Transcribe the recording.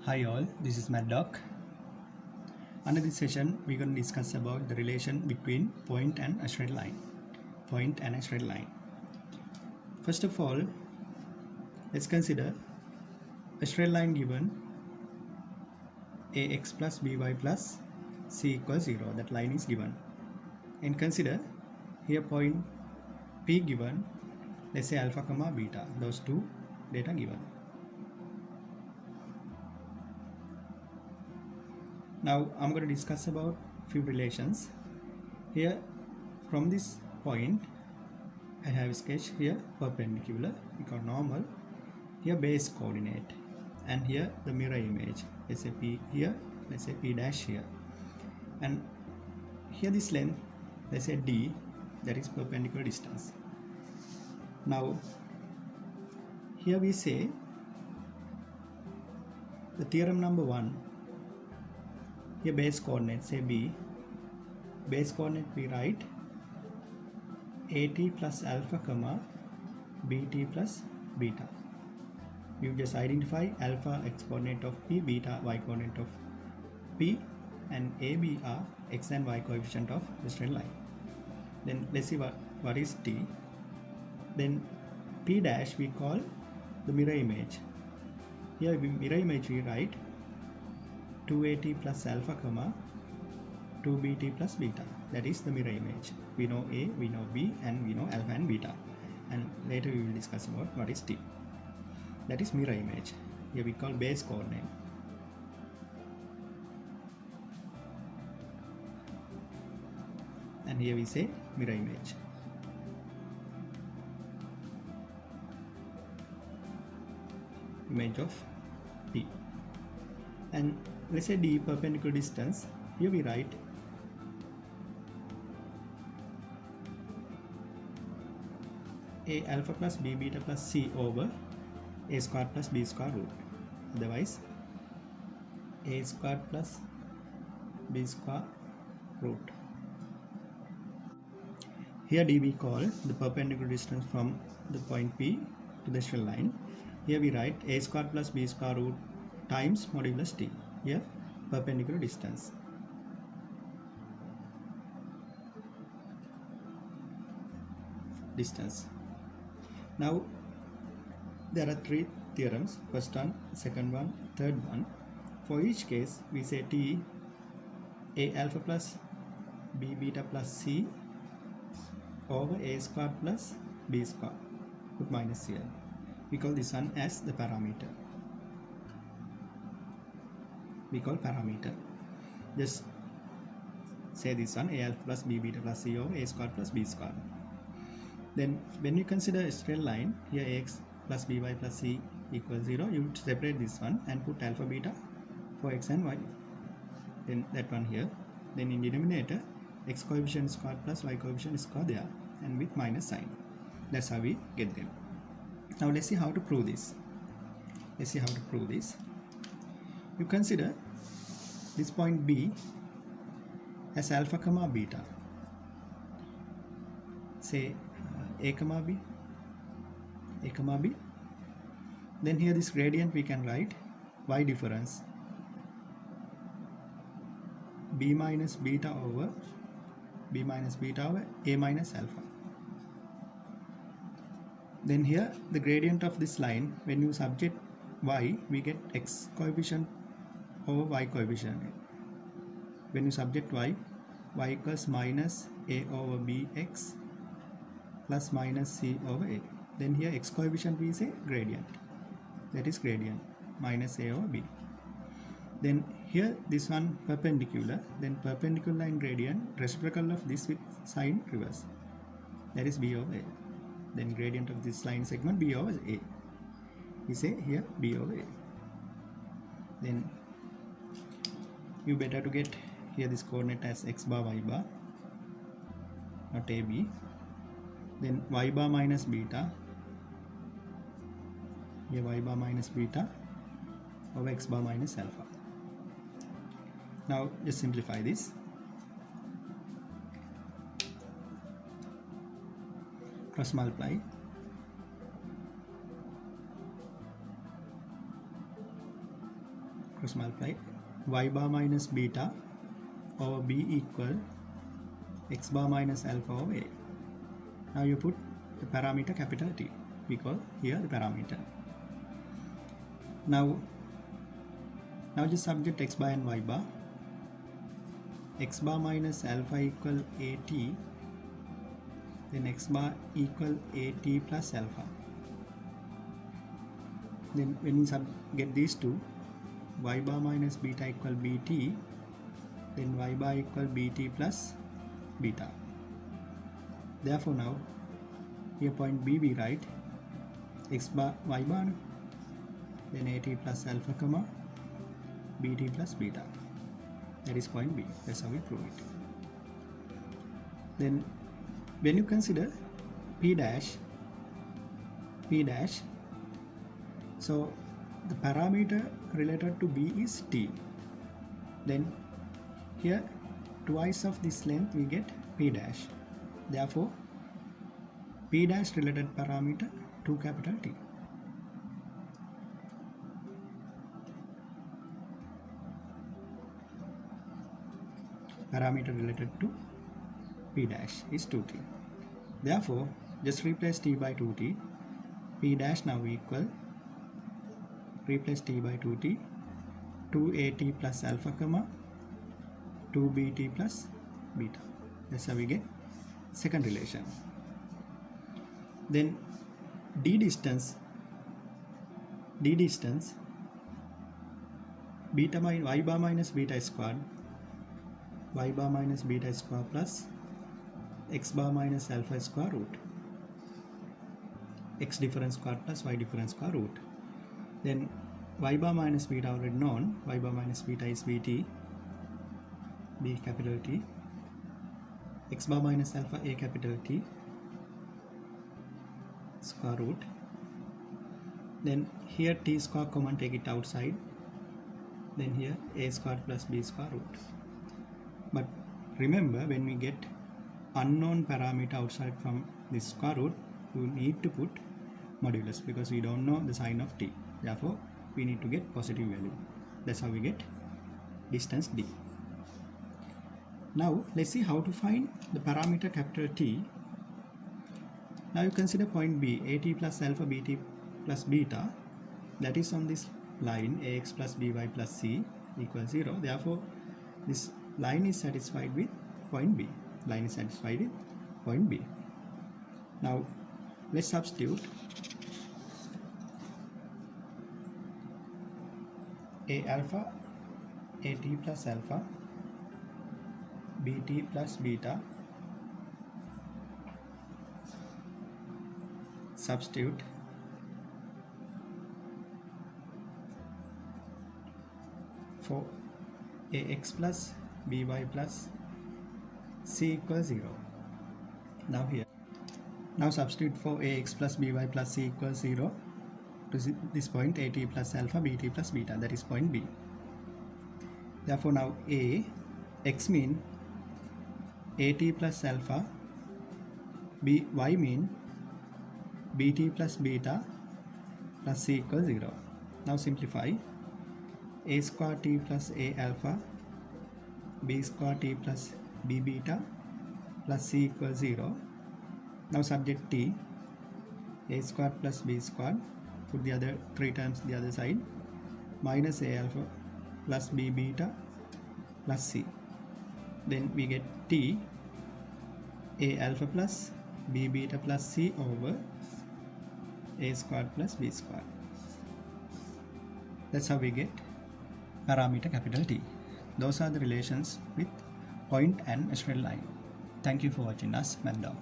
Hi all, this is Mad Doc. Under this session, we're going to discuss about the relation between point and a straight line. Point and a straight line. First of all, let's consider a straight line given ax plus by plus c equals 0. That line is given. And consider here point P given, let's say alpha comma beta. Those two data given. Now I'm going to discuss about few relations. Here from this point I have sketched here perpendicular, we call normal, here base coordinate, and here the mirror image, let's say P here, let's say P dash here, and here this length, let's say D, that is perpendicular distance. Now here we say the theorem number 1, here base coordinate, say B, base coordinate we write at plus alpha comma bt plus beta. You just identify alpha x coordinate of P, beta y coordinate of P, and AB are x and y coefficient of the straight line. Then let's see what is T. Then P dash we call the mirror image. Here mirror image we write 2at plus alpha comma 2bt plus beta. That is the mirror image. We know A, we know B, and we know alpha and beta. And later we will discuss about what is T. That is mirror image. Here we call base coordinate. And here we say mirror image. Image of P. And let's say D, perpendicular distance. Here we write A alpha plus B beta plus C over A square plus B square root. Otherwise A square plus B square root. Here D we call the perpendicular distance from the point P to the straight line. Here we write A square plus B square root times modulus T. Here perpendicular distance. Now there are three theorems, first one, second one, third one. For each case we say T A alpha plus B beta plus C over A square plus B square, put minus here. We call this one as the parameter. We call parameter. Just say this one A alpha plus B beta plus C over A square plus B square. Then when you consider a straight line, here Ax plus By plus C equals 0, you separate this one and put alpha beta for x and y. Then that one here. Then in denominator, x coefficient square plus y coefficient square there, and with minus sign. That's how we get them. Now let's see how to prove this. You consider this point B as alpha comma beta. Say A comma B. Then here this gradient we can write y difference B minus beta over A minus alpha. Then here the gradient of this line, when you subject y, we get x coefficient over y coefficient. When you subject y equals minus a over bx plus minus c over a. Then here x coefficient we say gradient, that is gradient minus a over b. Then here this one perpendicular, then perpendicular line gradient reciprocal of this with sign reverse, that is b over a. Then gradient of this line segment b over a. We say here b over a. Then you better to get here this coordinate as x bar y bar, not ab. Then y bar minus beta, here y bar minus beta over x bar minus alpha. Now just simplify this. Cross multiply. cross multiply y bar minus beta over b equal x bar minus alpha over a. Now you put the parameter capital T. We call here the parameter. Now just subject x bar and y bar. X bar minus alpha equal at, then x bar equal at plus alpha. Then when we get these two, y bar minus beta equal bt, then y bar equal bt plus beta. Therefore now here point B we write x bar y bar, then at plus alpha comma bt plus beta. That is point B. That's how we prove it. Then when you consider P dash, so the parameter related to B is T. Then here twice of this length we get P dash. Therefore P dash related parameter to capital T. Parameter related to P dash is 2t. Therefore, just replace t by 2t. P dash now equal, replace t by 2t, 2at plus alpha comma 2bt plus beta. That's how we get second relation. Then d distance beta minus y bar minus beta squared, y bar minus beta square plus x bar minus alpha square root, x difference square plus y difference square root. Then y bar minus beta already known, y bar minus beta is bt, b capital T, x bar minus alpha a capital T, square root. Then here t square common, take it outside, then here a square plus b square root. But remember, when we get unknown parameter outside from this square root, we need to put modulus because we don't know the sign of t. Therefore, we need to get positive value. That's how we get distance d. Now, let's see how to find the parameter capital T. Now you consider point B, at plus alpha bt plus beta, that is on this line ax plus by plus c equals 0. Therefore, this line is satisfied with point B. Line is satisfied with point B. Now let's substitute a alpha at plus alpha bt plus beta, substitute for ax plus by plus c equals 0. Now here, now substitute for ax plus by plus c equals 0 to this point at plus alpha bt plus beta, that is point B. Therefore now x mean at plus alpha, y mean bt plus beta plus c equals 0. Now simplify, a square t plus a alpha b square t plus b beta plus c equals 0. Now subject t, a square plus b square, put the other three terms the other side, minus a alpha plus b beta plus c. Then we get t, a alpha plus b beta plus c over a square plus b square. That's how we get parameter capital T. Those are the relations with point and straight line. Thank you for watching us, MathDoc.